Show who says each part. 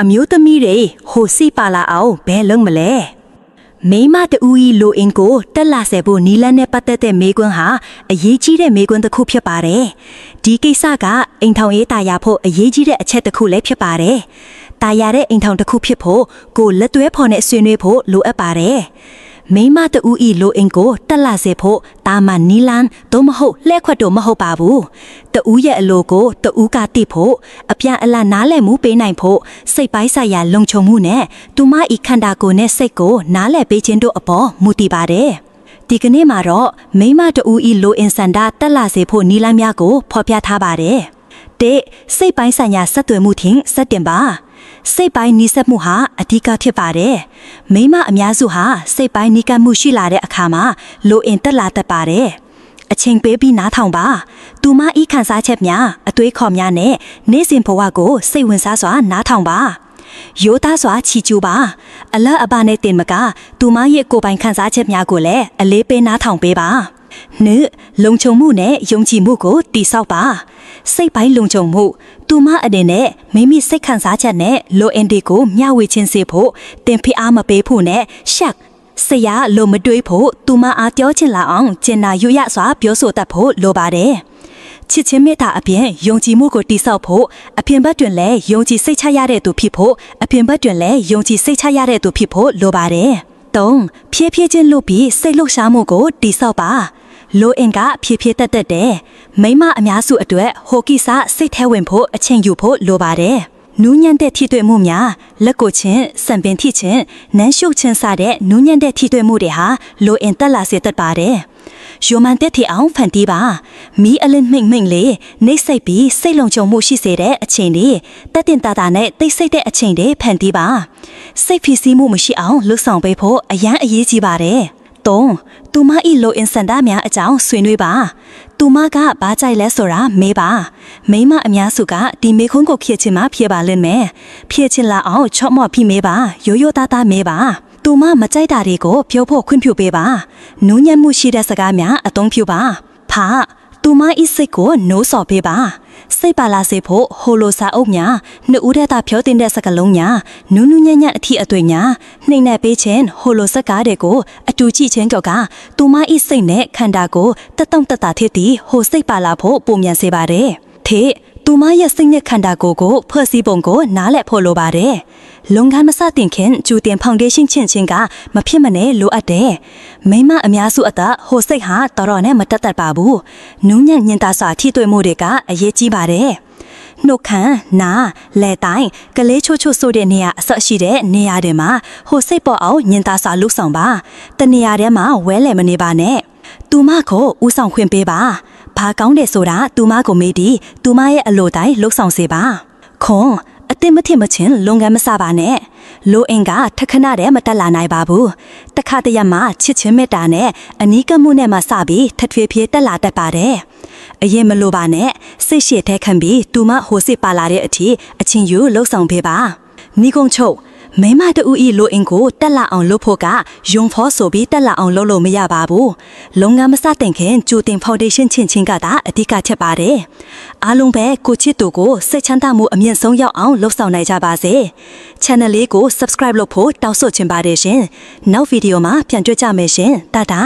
Speaker 1: အမျိုးသမီးတွေဟိုစိပါလာအောင်ဘယ်လုံးမလဲမိမတူဤလိုအင်ကိုတက်လာစေဖို့နီလန်းနဲ့ပတ်သက်တဲ့မေကွန်းဟာအရေးကြီးတဲ့မေကွန်းတစ်ခုဖြစ်ပါတယ်ဒီကိစ္စကအိမ်ထောင်ရေးတာယာဖို့အရေးကြီးတဲ့အချက်တစ်ခုလည်းဖြစ်ပါတယ်တာယာတဲ့အိမ်ထောင်တစ်ခုဖြစ်ဖို့ကိုလက်တွဲဖော်နဲ့ဆွေးနွေးဖို့လိုအပ်ပါတယ်မိမတူဤလိုအင်ကိုတက်လာစေဖို့တာမန်နီလန်းတော့မဟုတ်လက်ခွတ်တော့မဟုတ်ပါဘူးတူရဲ့အလိုကိုတူကတိဖို့အပြန်အလှနားလည်မှုပေးနိုင်ဖို့စိတ်ပိုင်းဆိုင်ရာလုံခြုံမှုနဲ့သူမဤခန္ဓာကိုယ်နဲ့စိတ်ကိုနားလည်ပေးခြင်းတို့အပေါ်မူတည်ပါတယ်ဒီကနေ့မှာတော့မိမတူဤလိုအင်စန္ဒတက်လာစေဖို့နီလန်းများကိုဖော်ပြထားပါတယ်တဲ့စိတ်ပိုင်းဆိုင်ရာဆက်သွယ်မှုထင်စတင်ပါစိတ်ပိုင်းနီးစပ်မှုဟာအဓိကဖြစ်ပါတယ်။မိမအများစုဟာစိတ်ပိုင်းနီးကပ်မှုရှိလာတဲ့အခါမှာလိုအင်တက်လာတတ်ပါတယ်။အချိန်ပေးပြီးနားထောင်ပါ။သူမဤခံစားချက်များအသွေးခေါ်များနဲ့နေ့စဉ်ဘဝကိုစိတ်ဝင်စားစွာနားထောင်ပါ။ရိုးသားစွာချီကျူးပါ။အလတ်အပနဲ့တင်မကသူမရဲ့ကိုယ်ပိုင်ခံစားချက်များကိုလည်းအလေးပေးနားထောင်ပေးပါ။နှစ်လုံခြုံမှုနဲ့ယုံကြည်မှုကိုတည်ဆောက်ပါစိတ်ပိုင်းလုံခြုံမှုသူမအနေနဲ့မိမိစိတ်ခံစားချက်နဲ့လိုအင်ဒီကိုမျှဝေခြင်းစေဖို့တင်ဖိအားမပေးဖို့နဲ့ရှက်ဆရာလိုမတွေးဖို့သူမအားပြောချင်လာအောင်ကျင်နာရွရစွာပြောဆိုတတ်ဖို့လိုပါတယ်ချစ်ချင်းမေတ္တာအပြင်ယုံကြည်မှုကိုတည်ဆောက်ဖို့အပြင်ဘက်တွင်လည်းယုံကြည်စိတ်ချရတဲ့သူဖြစ်ဖို့အပြင်ဘက်တွင်လည်းယုံကြည်စိတ်ချရတဲ့သူဖြစ်ဖို့လိုပါတယ်၃ဖြည်းဖြည်းချင်းလုပ်ပြီးစိတ်လှုပ်ရှားမှုကိုတည်ဆောက်ပါလိုအင်ကဖြည်းဖြည်းတက်တက်တဲ့မိမအများစုအတွက်ဟိုကိစ္စစိတ်ထဲဝင်ဖို့အချိန်ယူဖို့လိုပါတယ်နူးညံ့တဲ့ထိတွေ့မှုများလက်ကိုချင်းစံပင်ထိချင်းနမ်းရှုပ်ချင်းစတဲ့နူးညံ့တဲ့ထိတွေ့မှုတွေဟာလိုအင်တက်လာစေတတ်ပါတယ်ယိုမန်တက်ထီအောင်ဖန်တီးပါမီးအလင်းမိမ့်လေးနှိမ့်စိတ်ပြီးစိတ်လုံခြုံမှုရှိစေတဲ့အချိန်တွေတက်တင်တာတာနဲ့တိတ်ဆိတ်တဲ့အချိန်တွေဖန်တီးပါစိတ်ဖြစ်စည်းမှုမရှိအောင်လှုပ်ဆောင်ပေးဖို့အရန်အရေးကြီးပါတယ်၃သူမဤလိုအင်စန္ဒများအကြောင်းဆွေးနွေးပါသူမကဘာကြိုက်လဲဆိုတာမေးပါမိမအများစုကဒီမေခွန်းကိုဖြည့်ချင်မှဖြည့်ပါလိမ့်မယ်ဖြည့်ချင်လာအောင်ချော့မော့ဖိမေးပါရိုးရိုးသားသားမေးပါသူမမကြိုက်တာတွေကိုပြောဖို့ခွင့်ပြုပေးပါနူးညံ့မှုရှိတဲ့စကားများအသုံးပြုပါဖာသူမဤစိတ်ကိုနိုးဆော်ပေးပါစိတ်ပါလာစေဖို့ဟိုလိုစာအုပ်များနှစ်ဦးတည်းသာဖြောတင်တဲ့စကားလုံးများနူးနူးညံ့ညံ့အထီအသွေးများနှိမ့်နဲ့ပေးခြင်းဟိုလိုစကားတွေကိုအတူကြည့်ခြင်းကြောင့်ကသူမဤစိတ်နဲ့ခန္ဓာကိုတက်တုံတက်တာထစ်ပြီးဟိုစိတ်ပါလာဖို့ပုံမြန်စေပါတယ်ထေသူမရဲ့စိတ်နဲ့ခန္ဓာကိုယ်ဖွဲ့စည်းပုံကိုနားလည်ဖို့လိုပါတယ်လုံခန်းမစတင်ခင်ကျူတင်ဖောင်ဒေးရှင်းချင်းကမဖြစ်မနဲ့လိုအပ်တယ်မိမအများစုအသက်ဟိုစိတ်ဟာတော်နဲ့မတက်တတ်ပါဘူးနူးညံ့ညင်သာစွာထိတွေ့မှုတွေကအရေးကြီးပါတယ်နှုတ်ခမ်းနားလက်တိုင်းကလေးချိုချိုဆိုတဲ့နေရာအဆက်ရှိတဲ့နေရာတွေမှာဟိုစိတ်ပေါ်အောင်ညင်သာစွာလှုပ်ဆောင်ပါတနေရာထဲမှာဝဲလည်မနေပါနဲ့သူမကိုဦးဆောင်ခွင့်ပေးပါဘာကောင်းတယ်ဆိုတာသူမကိုမေးဒီသူမရဲ့အလိုတိုင်းလှုပ်ဆောင်စေပါခွန်အတင်မထင်မချင်းလုံငန်းမစပါနဲ့လိုအင်ကထခဏတည်းမတက်လာနိုင်ပါဘူးတခါတရမှာချစ်ချင်းမေတ္တာနဲ့အနီးကပ်မှုနဲ့မှစပြီးထထွေဖြေးတက်လာတတ်ပါတယ်အရင်မလိုပါနဲ့စိတ်ရှည်တဲ့ခံပြီးသူမဟိုစစ်ပါလာတဲ့အထိအချင်းယူလှုပ်ဆောင်ပေးပါနီကုံချုပ်မိမတူဤလိုအင်ကိုတက်လာအောင်လုပ်ဖို့ကယုံဖောဆိုပြီးတက်လာအောင်လုပ်လို့မရပါဘူးလုံငန်းမစတင်ခင်ကျူတင်ဖောင်ဒေးရှင်းချင်းကသာအဓိကချက်ပါတယ်အားလုံးပဲကိုချစ်သူကိုစိတ်ချမ်းသာမှုအမြင့်ဆုံးရောက်အောင်လှုပ်ဆောင်နိုင်ကြပါစေ channel လေးကို subscribe လုပ်ဖို့တောင်းဆိုချင်ပါတယ်ရှင်နောက်ဗီဒီယိုမှာပြန်တွေ့ကြမယ်ရှင်တာတာ